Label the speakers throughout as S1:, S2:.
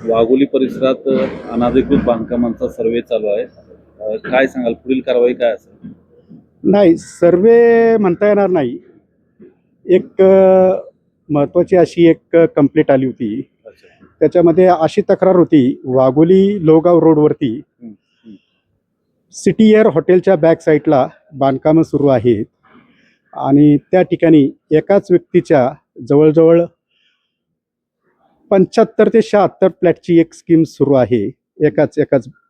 S1: वाघोली परिसरात अनधिकृत बांधकामांचा सर्वे चालू आहे. काय सांगाल, पुढील कारवाई काय असेल?
S2: नाही, सर्वे म्हणता येणार नाही. एक महत्त्वाची अशी एक कंप्लेंट आली होती.
S1: अच्छा.
S2: त्याच्यामध्ये अशी तक्रार होती, वाघोली लोहगाव रोडवरती
S1: हं, हं.
S2: सिटी एअर हॉटेलच्या बॅक साईडला बांधकामं सुरू आहेत आणि त्या ठिकाणी एकाच व्यक्तीच्या जवळजवळ 75 ते 76 फ्लॅटची एक स्कीम सुरू आहे, एकाच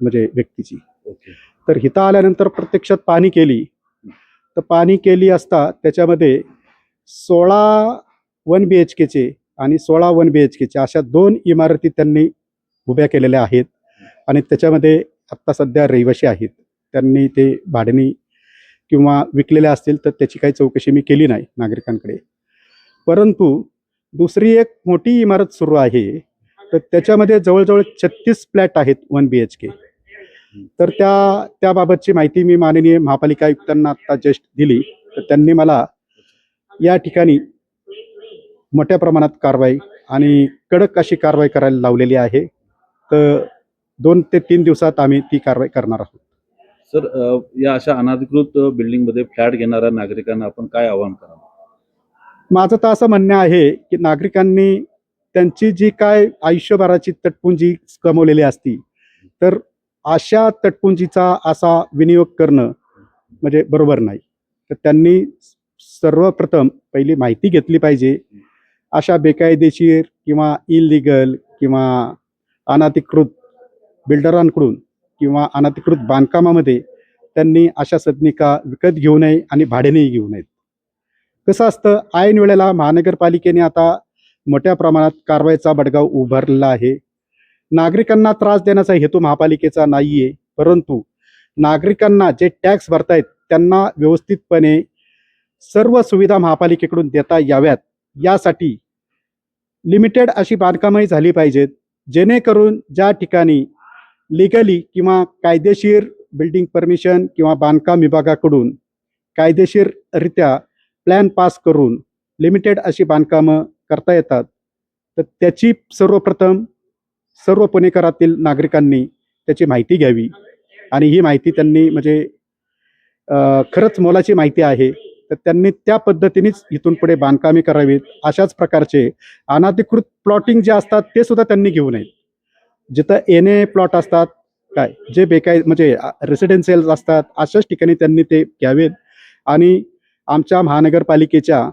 S2: म्हणजे व्यक्तीची.
S1: ओके.
S2: तर इथं आल्यानंतर प्रत्यक्षात पाहणी केली, तर पाहणी केली असता त्याच्यामध्ये 16 1 BHKचे आणि 16 1 BHKचे अशा 2 इमारती त्यांनी उभ्या केलेल्या आहेत आणि त्याच्यामध्ये आत्ता सध्या रहिवाशी आहेत. त्यांनी ते भाड्याने किंवा विकलेले असतील तर त्याची काही चौकशी मी केली नाही नागरिकांकडे. परंतु दुसरी एक मोठी इमारत सुरू आहे, तर त्याच्यामध्ये जवळजवळ 36 फ्लॅट आहेत 1 BHK. तर त्याबाबतची माहिती मी माननीय महापालिका आयुक्तांना आत्ता जस्ट दिली, तर त्यांनी मला या ठिकाणी मोठ्या प्रमाणात कारवाई आणि कडक अशी कारवाई करायला लावलेली आहे. तर 2 ते 3 दिवसात आम्ही ती कारवाई करणार आहोत.
S1: सर, या अशा अनधिकृत बिल्डिंगमध्ये फ्लॅट घेणाऱ्या नागरिकांना आपण काय आवाहन कराल?
S2: माझं तर असं म्हणणं आहे की नागरिकांनी त्यांची जी काय आयुष्यभराची तटपुंजी कमवलेली असती, तर अशा तटपुंजीचा असा विनियोग करणं म्हणजे बरोबर नाही. तर त्यांनी सर्वप्रथम पहिली माहिती घेतली पाहिजे. अशा बेकायदेशीर किंवा इलिगल किंवा अनधिकृत बिल्डरांकडून किंवा अनधिकृत बांधकामामध्ये त्यांनी अशा सदनिका विकत घेऊ नये आणि भाड्यानेही घेऊ नयेत. कसं असतं, ऐन वेळेला महानगरपालिकेने आता मोठ्या प्रमाणात कारवाईचा बडगा उभारलेला आहे. नागरिकांना त्रास देण्याचा हेतू महापालिकेचा नाही आहे, परंतु नागरिकांना जे टॅक्स भरतायत त्यांना व्यवस्थितपणे सर्व सुविधा महापालिकेकडून देता याव्यात, यासाठी लिमिटेड अशी बांधकामही झाली पाहिजेत, जेणेकरून ज्या ठिकाणी लिगली किंवा कायदेशीर बिल्डिंग परमिशन किंवा बांधकाम विभागाकडून कायदेशीररित्या प्लॅन पास करून लिमिटेड अशी बांधकामं करता येतात, तर त्याची सर्वप्रथम सर्व पुणेकरातील नागरिकांनी त्याची माहिती घ्यावी आणि ही माहिती त्यांनी म्हणजे खरंच मोलाची माहिती आहे, तर त्यांनी त्या पद्धतीनेच इथून पुढे बांधकामे करावीत. अशाच प्रकारचे अनधिकृत प्लॉटिंग जे असतात ते सुद्धा त्यांनी घेऊ नयेत. जिथं एनए प्लॉट असतात, काय जे म्हणजे रेसिडेन्शियल असतात, अशाच ठिकाणी त्यांनी ते घ्यावेत आणि आमच्या महानगरपालिकेच्या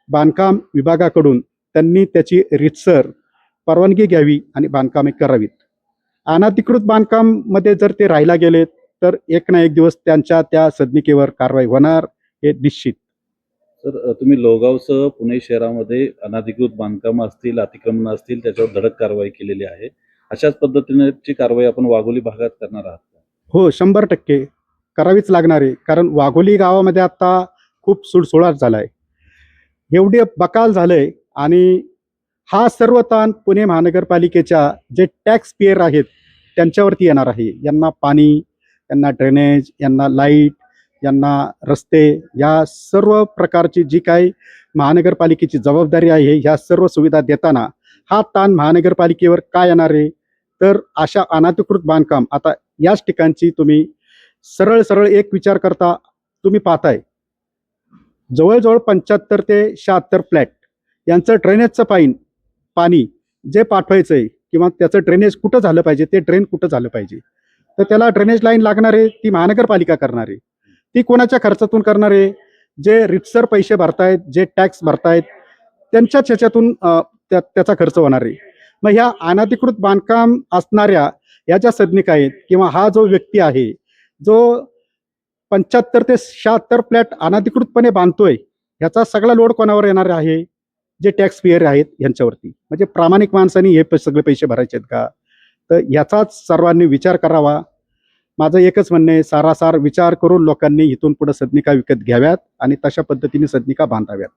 S2: बांधकाम विभागाकडून त्यांनी त्याची रीतसर परवानगी घ्यावी आणि बांधकामे करावीत. अनधिकृत बांधकाममध्ये जर ते राहायला गेलेत तर एक ना एक दिवस त्यांच्या त्या सदनिकेवर कारवाई होणार हे निश्चित.
S1: सर, तुम्ही लोहगावसह पुणे शहरामध्ये अनधिकृत बांधकामं असतील, अतिक्रमणं असतील, त्याच्यावर धडक कारवाई केलेली आहे. अशाच पद्धतीनेची कारवाई आपण वाघोली भागात करणार आहात का?
S2: हो, 100% करावीच लागणार आहे. कारण वाघोली गावामध्ये आता खूप सुळसुळाट झाला आहे, एवढे बकाल झालंय आणि हा सर्व ताण पुणे महानगरपालिकेच्या जे टॅक्स पेयर आहेत त्यांच्यावरती येणार आहे. यांना पाणी, यांना ड्रेनेज, यांना लाईट, यांना रस्ते, या सर्व प्रकारची जी काही महानगरपालिकेची जबाबदारी आहे, ह्या सर्व सुविधा देताना हा ताण महानगरपालिकेवर काय येणार आहे? तर अशा अनधिकृत बांधकाम आता याच ठिकाणची तुम्ही सरळ सरळ एक विचार करता तुम्ही पाहताय, जवळजवळ 75 ते 76 फ्लॅट यांचं ड्रेनेजचं पाणी जे पाठवायचं आहे किंवा त्याचं ड्रेनेज कुठं झालं पाहिजे, ते ड्रेन कुठं झालं पाहिजे, तर त्याला ड्रेनेज लाईन लागणार आहे, ती महानगरपालिका करणार आहे. ती कोणाच्या खर्चातून करणार आहे? जे रितसर पैसे भरतायत, जे टॅक्स भरतायत त्यांच्याच ह्याच्यातून त्याचा खर्च होणार आहे. मग ह्या अनधिकृत बांधकाम असणाऱ्या ह्या ज्या सदनिका आहेत किंवा हा जो व्यक्ती आहे जो 75 ते 76 फ्लॅट अनधिकृतपणे बांधतोय, ह्याचा सगळा लोड कोणावर येणार आहे? जे टॅक्स पेयर आहेत यांच्यावरती. म्हणजे प्रामाणिक माणसांनी हे सगळे पैसे भरायचे आहेत का? तर ह्याचाच सर्वांनी विचार करावा. माझं एकच म्हणणं आहे, सारासार विचार करून लोकांनी इथून पुढे सदनिका विकत घ्याव्यात आणि तशा पद्धतीने सदनिका बांधाव्यात.